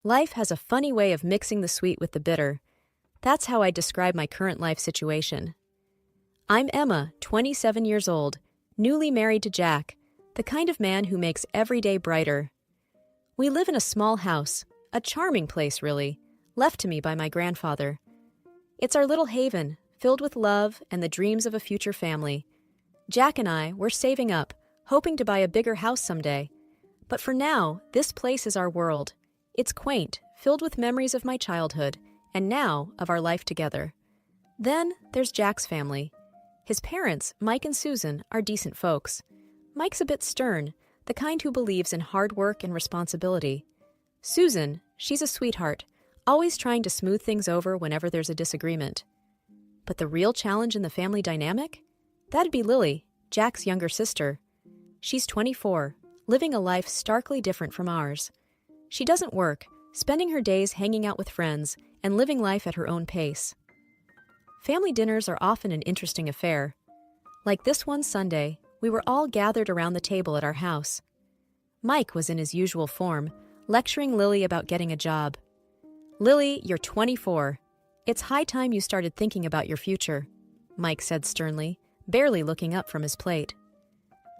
Life has a funny way of mixing the sweet with the bitter. That's how I describe my current life situation. I'm Emma, 27 years old, newly married to Jack, the kind of man who makes every day brighter. We live in a small house, a charming place really, left to me by my grandfather. It's our little haven, filled with love and the dreams of a future family. Jack and I, we're saving up, hoping to buy a bigger house someday. But for now, this place is our world. It's quaint, filled with memories of my childhood, and now of our life together. Then there's Jack's family. His parents, Mike and Susan, are decent folks. Mike's a bit stern, the kind who believes in hard work and responsibility. Susan, she's a sweetheart, always trying to smooth things over whenever there's a disagreement. But the real challenge in the family dynamic? That'd be Lily, Jack's younger sister. She's 24, living a life starkly different from ours. She doesn't work, spending her days hanging out with friends and living life at her own pace. Family dinners are often an interesting affair. Like this one Sunday, we were all gathered around the table at our house. Mike was in his usual form, lecturing Lily about getting a job. "Lily, you're 24. It's high time you started thinking about your future," Mike said sternly, barely looking up from his plate.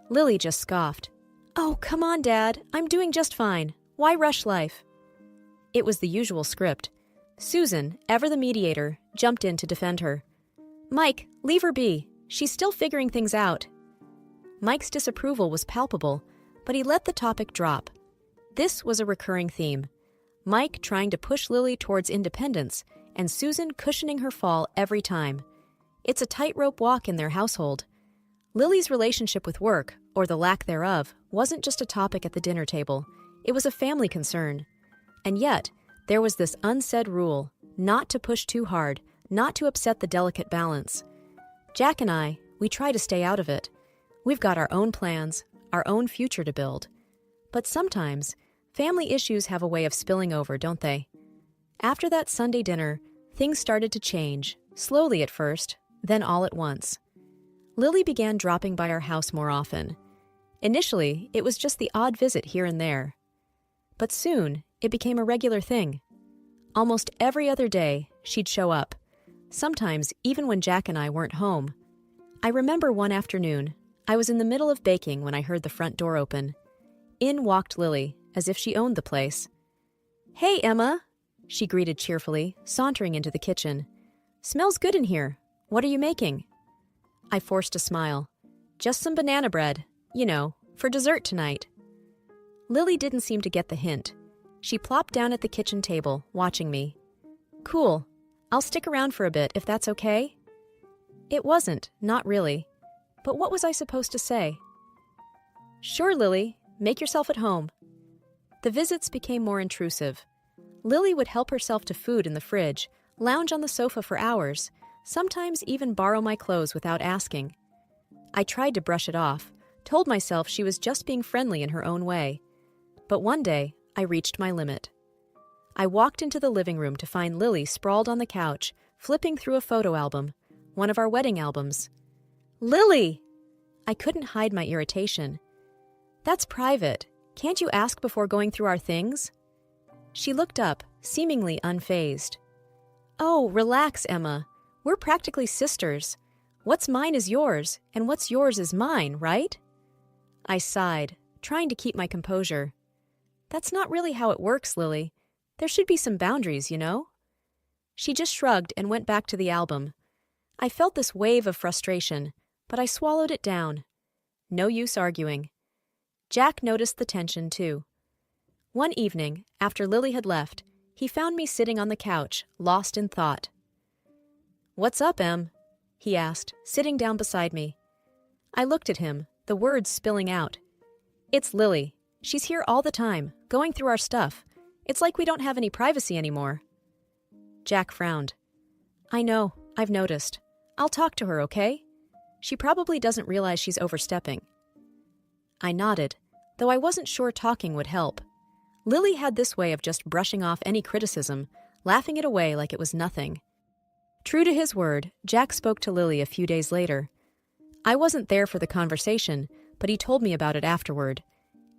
Lily just scoffed. "Oh, come on, Dad. I'm doing just fine. Why rush life?" It was the usual script. Susan, ever the mediator, jumped in to defend her. "Mike, leave her be. She's still figuring things out." Mike's disapproval was palpable, but he let the topic drop. This was a recurring theme. Mike trying to push Lily towards independence, and Susan cushioning her fall every time. It's a tightrope walk in their household. Lily's relationship with work, or the lack thereof, wasn't just a topic at the dinner table. It was a family concern. And yet, there was this unsaid rule, not to push too hard, not to upset the delicate balance. Jack and I, we try to stay out of it. We've got our own plans, our own future to build. But sometimes, family issues have a way of spilling over, don't they? After that Sunday dinner, things started to change, slowly at first, then all at once. Lily began dropping by our house more often. Initially, it was just the odd visit here and there. But soon, it became a regular thing. Almost every other day, she'd show up, sometimes even when Jack and I weren't home. I remember one afternoon, I was in the middle of baking when I heard the front door open. In walked Lily, as if she owned the place. "Hey, Emma," she greeted cheerfully, sauntering into the kitchen. "Smells good in here. What are you making?" I forced a smile. "Just some banana bread, for dessert tonight." Lily didn't seem to get the hint. She plopped down at the kitchen table, watching me. "Cool. I'll stick around for a bit, if that's okay?" It wasn't, not really. But what was I supposed to say? "Sure, Lily. Make yourself at home." The visits became more intrusive. Lily would help herself to food in the fridge, lounge on the sofa for hours, sometimes even borrow my clothes without asking. I tried to brush it off, told myself she was just being friendly in her own way. But one day, I reached my limit. I walked into the living room to find Lily sprawled on the couch, flipping through a photo album, one of our wedding albums. "Lily!" I couldn't hide my irritation. "That's private. Can't you ask before going through our things?" She looked up, seemingly unfazed. "Oh, relax, Emma. We're practically sisters. What's mine is yours, and what's yours is mine, right?" I sighed, trying to keep my composure. "That's not really how it works, Lily. There should be some boundaries, you know?" She just shrugged and went back to the album. I felt this wave of frustration, but I swallowed it down. No use arguing. Jack noticed the tension, too. One evening, after Lily had left, he found me sitting on the couch, lost in thought. "What's up, Em?" he asked, sitting down beside me. I looked at him, the words spilling out. "It's Lily. She's here all the time, going through our stuff. It's like we don't have any privacy anymore." Jack frowned. "I know, I've noticed. I'll talk to her, okay? She probably doesn't realize she's overstepping." I nodded, though I wasn't sure talking would help. Lily had this way of just brushing off any criticism, laughing it away like it was nothing. True to his word, Jack spoke to Lily a few days later. I wasn't there for the conversation, but he told me about it afterward.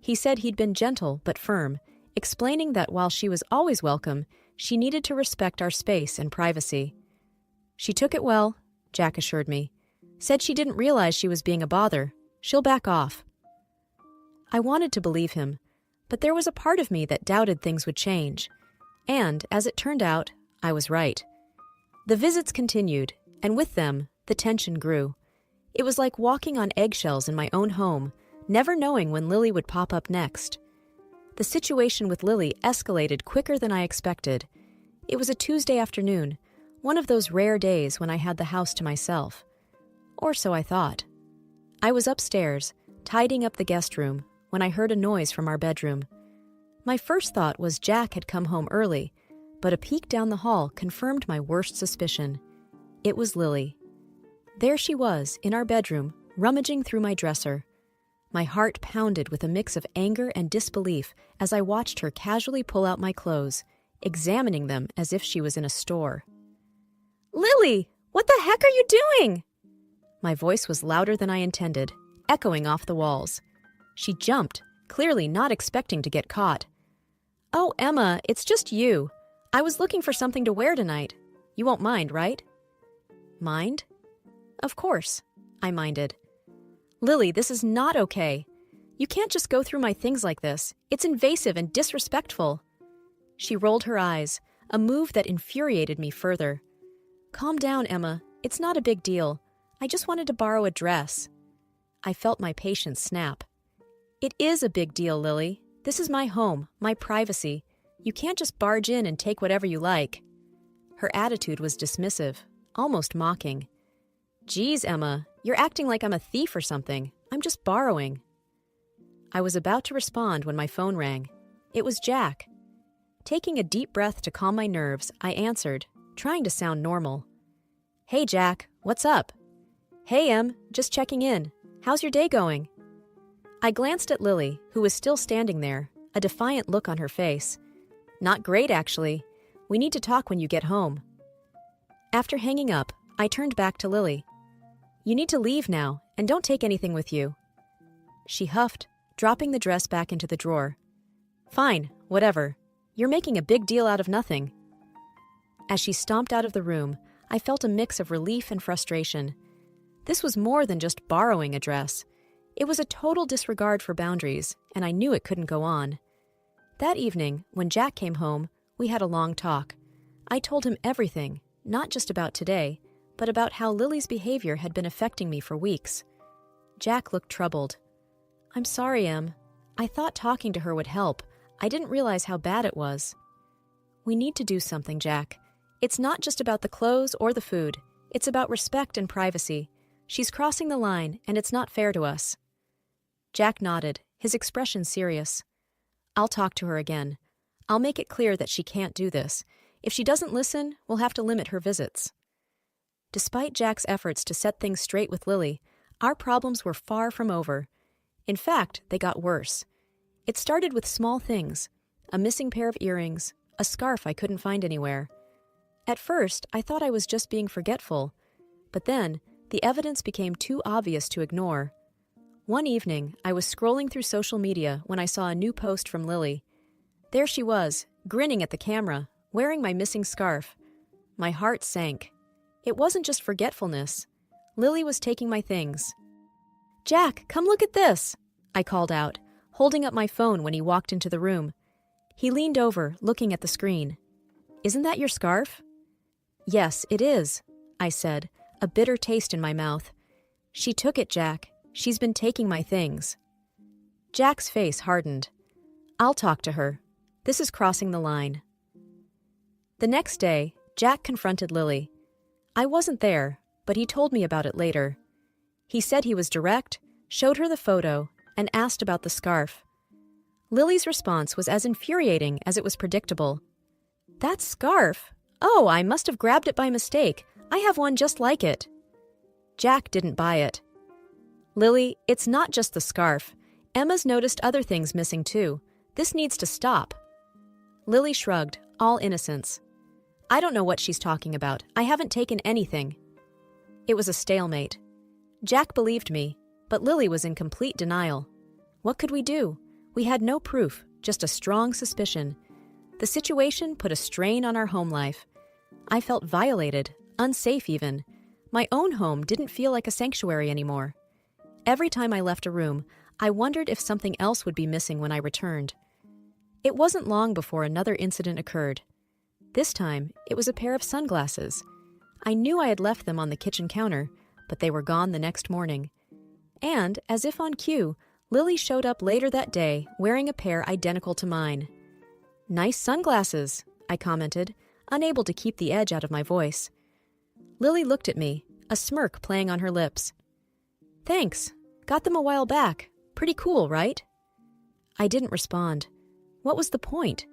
He said he'd been gentle but firm, explaining that while she was always welcome, she needed to respect our space and privacy. She took it well, Jack assured me. Said she didn't realize she was being a bother. She'll back off. I wanted to believe him, but there was a part of me that doubted things would change. And, as it turned out, I was right. The visits continued, and with them, the tension grew. It was like walking on eggshells in my own home, never knowing when Lily would pop up next. The situation with Lily escalated quicker than I expected. It was a Tuesday afternoon, one of those rare days when I had the house to myself. Or so I thought. I was upstairs, tidying up the guest room, when I heard a noise from our bedroom. My first thought was Jack had come home early, but a peek down the hall confirmed my worst suspicion. It was Lily. There she was, in our bedroom, rummaging through my dresser. My heart pounded with a mix of anger and disbelief as I watched her casually pull out my clothes, examining them as if she was in a store. "Lily, what the heck are you doing?" My voice was louder than I intended, echoing off the walls. She jumped, clearly not expecting to get caught. "Oh, Emma, it's just you. I was looking for something to wear tonight. You won't mind, right?" Mind? Of course, I minded. "Lily, this is not okay. You can't just go through my things like this. It's invasive and disrespectful." She rolled her eyes, a move that infuriated me further. "Calm down, Emma. It's not a big deal. I just wanted to borrow a dress." I felt my patience snap. "It is a big deal, Lily. This is my home, my privacy. You can't just barge in and take whatever you like." Her attitude was dismissive, almost mocking. "Geez, Emma, you're acting like I'm a thief or something. I'm just borrowing." I was about to respond when my phone rang. It was Jack. Taking a deep breath to calm my nerves, I answered, trying to sound normal. "Hey, Jack, what's up?" "Hey, Em, just checking in. How's your day going?" I glanced at Lily, who was still standing there, a defiant look on her face. "Not great, actually. We need to talk when you get home." After hanging up, I turned back to Lily. "You need to leave now, and don't take anything with you." She huffed, dropping the dress back into the drawer. "Fine, whatever. You're making a big deal out of nothing." As she stomped out of the room, I felt a mix of relief and frustration. This was more than just borrowing a dress. It was a total disregard for boundaries, and I knew it couldn't go on. That evening, when Jack came home, we had a long talk. I told him everything, not just about today, but about how Lily's behavior had been affecting me for weeks. Jack looked troubled. "I'm sorry, Em. I thought talking to her would help. I didn't realize how bad it was." "We need to do something, Jack. It's not just about the clothes or the food. It's about respect and privacy. She's crossing the line, and it's not fair to us." Jack nodded, his expression serious. "I'll talk to her again. I'll make it clear that she can't do this. If she doesn't listen, we'll have to limit her visits." Despite Jack's efforts to set things straight with Lily, our problems were far from over. In fact, they got worse. It started with small things: a missing pair of earrings, a scarf I couldn't find anywhere. At first, I thought I was just being forgetful, but then the evidence became too obvious to ignore. One evening, I was scrolling through social media when I saw a new post from Lily. There she was, grinning at the camera, wearing my missing scarf. My heart sank. It wasn't just forgetfulness. Lily was taking my things. "Jack, come look at this," I called out, holding up my phone when he walked into the room. He leaned over, looking at the screen. "Isn't that your scarf?" "Yes, it is," I said, a bitter taste in my mouth. "She took it, Jack. She's been taking my things." Jack's face hardened. "I'll talk to her. This is crossing the line." The next day, Jack confronted Lily. I wasn't there, but he told me about it later. He said he was direct, showed her the photo, and asked about the scarf. Lily's response was as infuriating as it was predictable. "That scarf? Oh, I must have grabbed it by mistake. I have one just like it." Jack didn't buy it. "Lily, it's not just the scarf. Emma's noticed other things missing too. This needs to stop." Lily shrugged, all innocence. "I don't know what she's talking about. I haven't taken anything." It was a stalemate. Jack believed me, but Lily was in complete denial. What could we do? We had no proof, just a strong suspicion. The situation put a strain on our home life. I felt violated, unsafe even. My own home didn't feel like a sanctuary anymore. Every time I left a room, I wondered if something else would be missing when I returned. It wasn't long before another incident occurred. This time, it was a pair of sunglasses. I knew I had left them on the kitchen counter, but they were gone the next morning. And, as if on cue, Lily showed up later that day wearing a pair identical to mine. "Nice sunglasses," I commented, unable to keep the edge out of my voice. Lily looked at me, a smirk playing on her lips. "Thanks. Got them a while back. Pretty cool, right?" I didn't respond. What was the point?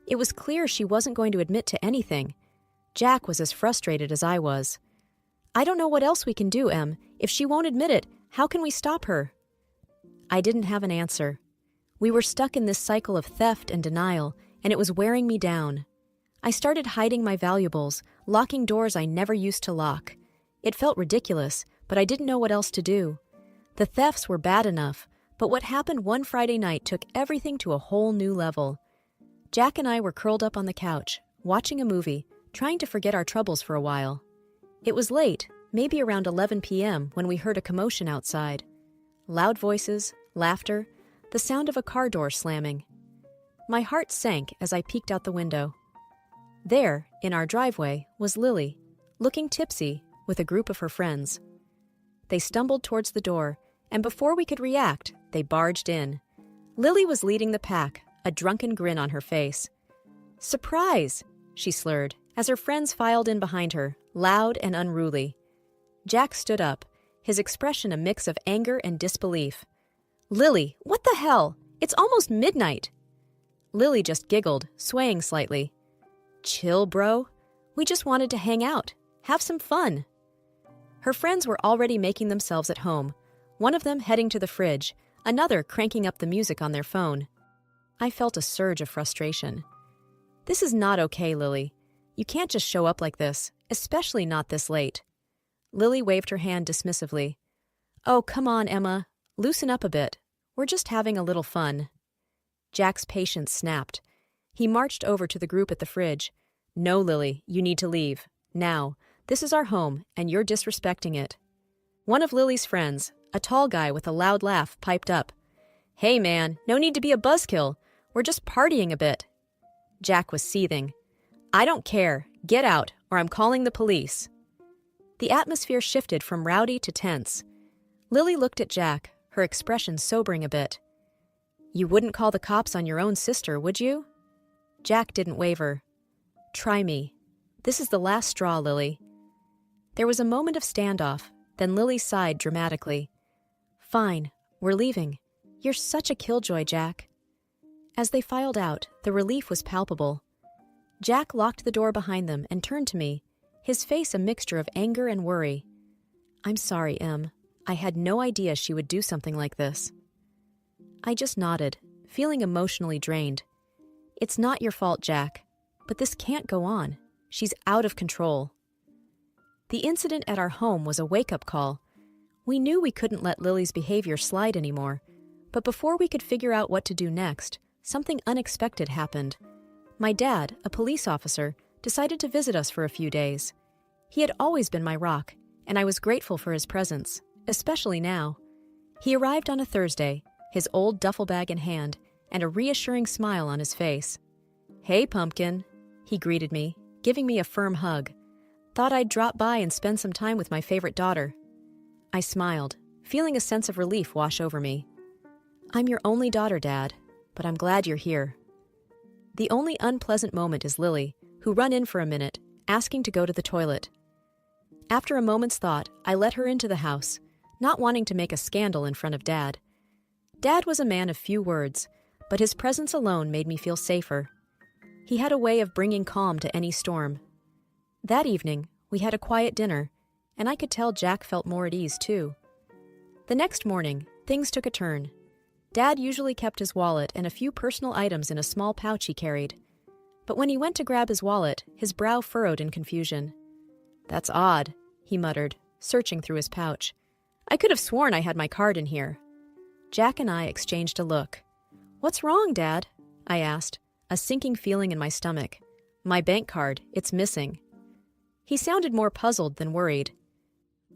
It was clear she wasn't going to admit to anything. Jack was as frustrated as I was. "I don't know what else we can do, Em. If she won't admit it, how can we stop her?" I didn't have an answer. We were stuck in this cycle of theft and denial, and it was wearing me down. I started hiding my valuables, locking doors I never used to lock. It felt ridiculous, but I didn't know what else to do. The thefts were bad enough, but what happened one Friday night took everything to a whole new level. Jack and I were curled up on the couch, watching a movie, trying to forget our troubles for a while. It was late, maybe around 11 p.m., when we heard a commotion outside. Loud voices, laughter, the sound of a car door slamming. My heart sank as I peeked out the window. There, in our driveway, was Lily, looking tipsy, with a group of her friends. They stumbled towards the door, and before we could react, they barged in. Lily was leading the pack, a drunken grin on her face. "Surprise!" she slurred, as her friends filed in behind her, loud and unruly. Jack stood up, his expression a mix of anger and disbelief. "Lily, what the hell? It's almost midnight!" Lily just giggled, swaying slightly. "Chill, bro. We just wanted to hang out, have some fun." Her friends were already making themselves at home, one of them heading to the fridge, another cranking up the music on their phone. I felt a surge of frustration. "This is not okay, Lily. You can't just show up like this, especially not this late." Lily waved her hand dismissively. "Oh, come on, Emma. Loosen up a bit. We're just having a little fun." Jack's patience snapped. He marched over to the group at the fridge. "No, Lily, you need to leave. Now. This is our home, and you're disrespecting it." One of Lily's friends, a tall guy with a loud laugh, piped up. "Hey, man, no need to be a buzzkill. We're just partying a bit." Jack was seething. "I don't care. Get out, or I'm calling the police." The atmosphere shifted from rowdy to tense. Lily looked at Jack, her expression sobering a bit. "You wouldn't call the cops on your own sister, would you?" Jack didn't waver. "Try me. This is the last straw, Lily." There was a moment of standoff, then Lily sighed dramatically. "Fine, we're leaving. You're such a killjoy, Jack." As they filed out, the relief was palpable. Jack locked the door behind them and turned to me, his face a mixture of anger and worry. "I'm sorry, Em. I had no idea she would do something like this." I just nodded, feeling emotionally drained. "It's not your fault, Jack. But this can't go on. She's out of control." The incident at our home was a wake-up call. We knew we couldn't let Lily's behavior slide anymore, but before we could figure out what to do next, something unexpected happened. My dad, a police officer, decided to visit us for a few days. He had always been my rock, and I was grateful for his presence, especially now. He arrived on a Thursday, his old duffel bag in hand, and a reassuring smile on his face. "Hey, Pumpkin," he greeted me, giving me a firm hug. "Thought I'd drop by and spend some time with my favorite daughter." I smiled, feeling a sense of relief wash over me. "I'm your only daughter, Dad, but I'm glad you're here." The only unpleasant moment is Lily, who ran in for a minute, asking to go to the toilet. After a moment's thought, I let her into the house, not wanting to make a scandal in front of Dad. Dad was a man of few words, but his presence alone made me feel safer. He had a way of bringing calm to any storm. That evening, we had a quiet dinner, and I could tell Jack felt more at ease, too. The next morning, things took a turn. Dad usually kept his wallet and a few personal items in a small pouch he carried. But when he went to grab his wallet, his brow furrowed in confusion. "That's odd," he muttered, searching through his pouch. "I could have sworn I had my card in here." Jack and I exchanged a look. "What's wrong, Dad?" I asked, a sinking feeling in my stomach. My bank card, it's missing. He sounded more puzzled than worried.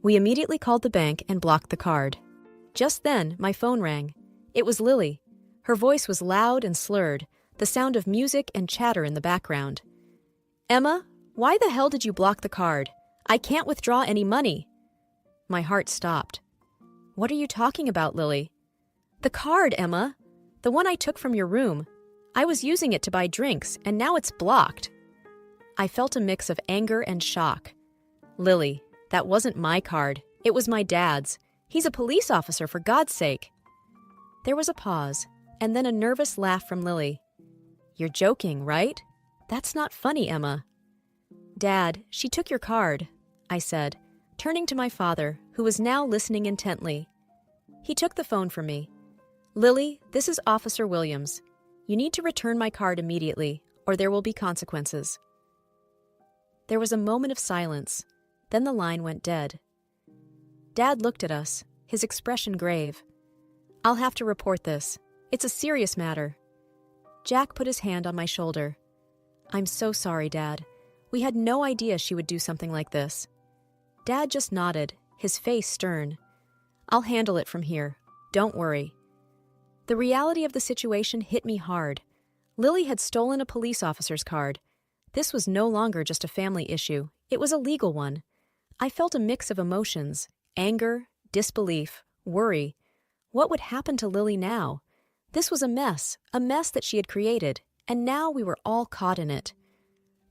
We immediately called the bank and blocked the card. Just then, my phone rang. It was Lily. Her voice was loud and slurred, the sound of music and chatter in the background. Emma, why the hell did you block the card? I can't withdraw any money. My heart stopped. What are you talking about, Lily? The card, Emma. The one I took from your room. I was using it to buy drinks, and now it's blocked. I felt a mix of anger and shock. Lily, that wasn't my card. It was my dad's. He's a police officer, for God's sake. There was a pause, and then a nervous laugh from Lily. You're joking, right? That's not funny, Emma. Dad, she took your card, I said, turning to my father, who was now listening intently. He took the phone from me. Lily, this is Officer Williams. You need to return my card immediately, or there will be consequences. There was a moment of silence. Then the line went dead. Dad looked at us, his expression grave. I'll have to report this. It's a serious matter. Jack put his hand on my shoulder. I'm so sorry, Dad. We had no idea she would do something like this. Dad just nodded, his face stern. I'll handle it from here. Don't worry. The reality of the situation hit me hard. Lily had stolen a police officer's card. This was no longer just a family issue. It was a legal one. I felt a mix of emotions: anger, disbelief, worry. What would happen to Lily now? This was a mess that she had created, and now we were all caught in it.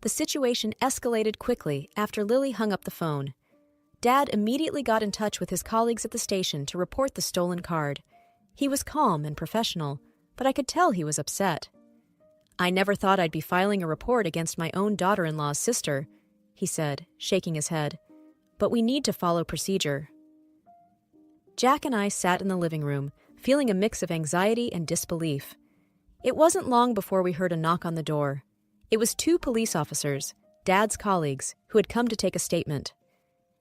The situation escalated quickly after Lily hung up the phone. Dad immediately got in touch with his colleagues at the station to report the stolen card. He was calm and professional, but I could tell he was upset. I never thought I'd be filing a report against my own daughter-in-law's sister, he said, shaking his head. But we need to follow procedure. Jack and I sat in the living room, feeling a mix of anxiety and disbelief. It wasn't long before we heard a knock on the door. It was 2 police officers, Dad's colleagues, who had come to take a statement.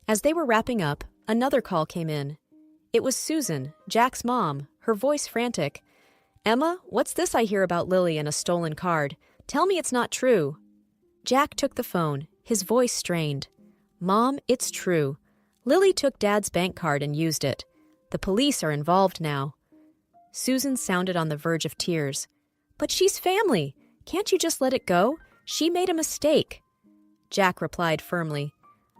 As they were wrapping up, another call came in. It was Susan, Jack's mom, her voice frantic. Emma, what's this I hear about Lily and a stolen card? Tell me it's not true. Jack took the phone, his voice strained. Mom, it's true. Lily took Dad's bank card and used it. The police are involved now. Susan sounded on the verge of tears. But she's family. Can't you just let it go? She made a mistake. Jack replied firmly.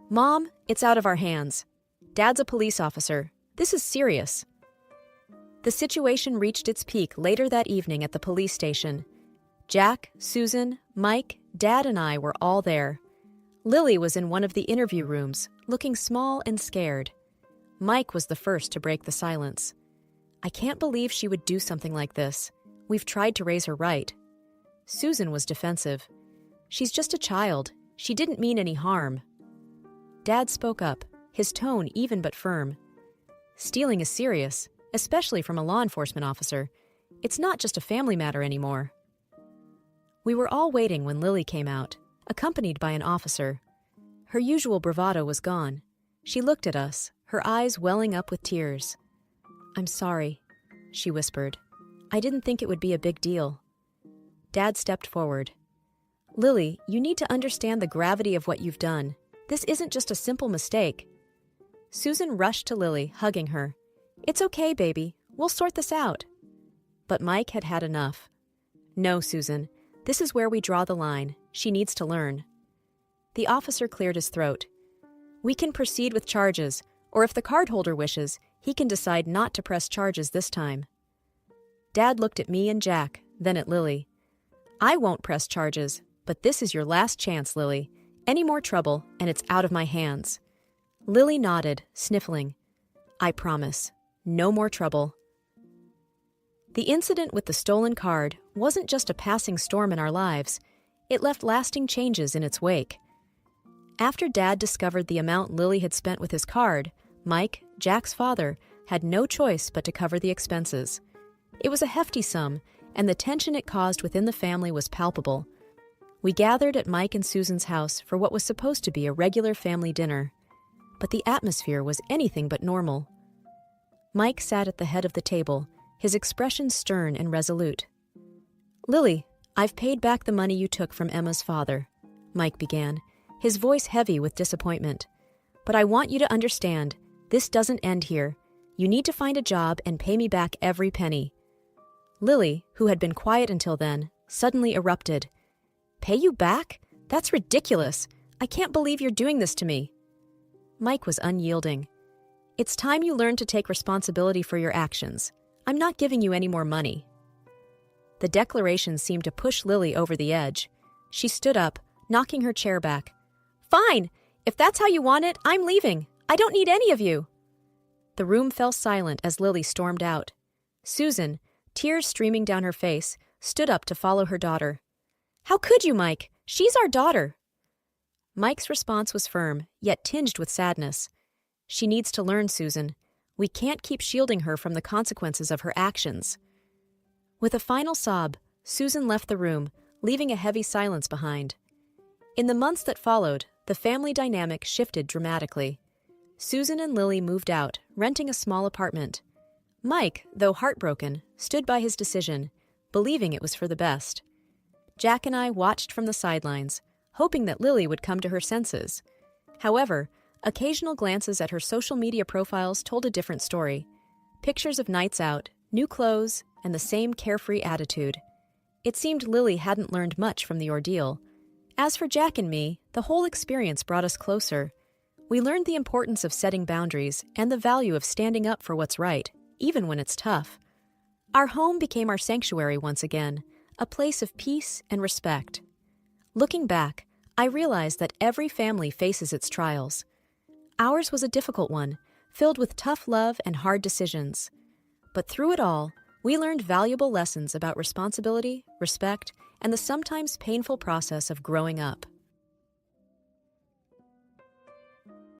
Mom, it's out of our hands. Dad's a police officer. This is serious. The situation reached its peak later that evening at the police station. Jack, Susan, Mike, Dad, and I were all there. Lily was in one of the interview rooms, looking small and scared. Mike was the first to break the silence. I can't believe she would do something like this. We've tried to raise her right. Susan was defensive. She's just a child. She didn't mean any harm. Dad spoke up, his tone even but firm. Stealing is serious, especially from a law enforcement officer. It's not just a family matter anymore. We were all waiting when Lily came out, accompanied by an officer. Her usual bravado was gone. She looked at us, her eyes welling up with tears. I'm sorry, she whispered. I didn't think it would be a big deal. Dad stepped forward. Lily, you need to understand the gravity of what you've done. This isn't just a simple mistake. Susan rushed to Lily, hugging her. It's okay, baby. We'll sort this out. But Mike had had enough. No, Susan. This is where we draw the line. She needs to learn. The officer cleared his throat. We can proceed with charges, or if the cardholder wishes, he can decide not to press charges this time. Dad looked at me and Jack, then at Lily. I won't press charges, but this is your last chance, Lily. Any more trouble, and it's out of my hands. Lily nodded, sniffling. I promise. No more trouble. The incident with the stolen card wasn't just a passing storm in our lives. It left lasting changes in its wake. After Dad discovered the amount Lily had spent with his card, Mike, Jack's father, had no choice but to cover the expenses. It was a hefty sum, and the tension it caused within the family was palpable. We gathered at Mike and Susan's house for what was supposed to be a regular family dinner. But the atmosphere was anything but normal. Mike sat at the head of the table, his expression stern and resolute. Lily, I've paid back the money you took from Emma's father, Mike began, his voice heavy with disappointment. But I want you to understand, this doesn't end here. You need to find a job and pay me back every penny. Lily, who had been quiet until then, suddenly erupted. Pay you back? That's ridiculous. I can't believe you're doing this to me. Mike was unyielding. It's time you learned to take responsibility for your actions. I'm not giving you any more money. The declaration seemed to push Lily over the edge. She stood up, knocking her chair back. Fine! If that's how you want it, I'm leaving. I don't need any of you. The room fell silent as Lily stormed out. Susan, tears streaming down her face, stood up to follow her daughter. How could you, Mike? She's our daughter. Mike's response was firm, yet tinged with sadness. She needs to learn, Susan. We can't keep shielding her from the consequences of her actions. With a final sob, Susan left the room, leaving a heavy silence behind. In the months that followed, the family dynamic shifted dramatically. Susan and Lily moved out, renting a small apartment. Mike, though heartbroken, stood by his decision, believing it was for the best. Jack and I watched from the sidelines, hoping that Lily would come to her senses. However, occasional glances at her social media profiles told a different story. Pictures of nights out, new clothes, and the same carefree attitude. It seemed Lily hadn't learned much from the ordeal. As for Jack and me, the whole experience brought us closer. We learned the importance of setting boundaries and the value of standing up for what's right, even when it's tough. Our home became our sanctuary once again, a place of peace and respect. Looking back, I realized that every family faces its trials. Ours was a difficult one, filled with tough love and hard decisions. But through it all, we learned valuable lessons about responsibility, respect, and the sometimes painful process of growing up.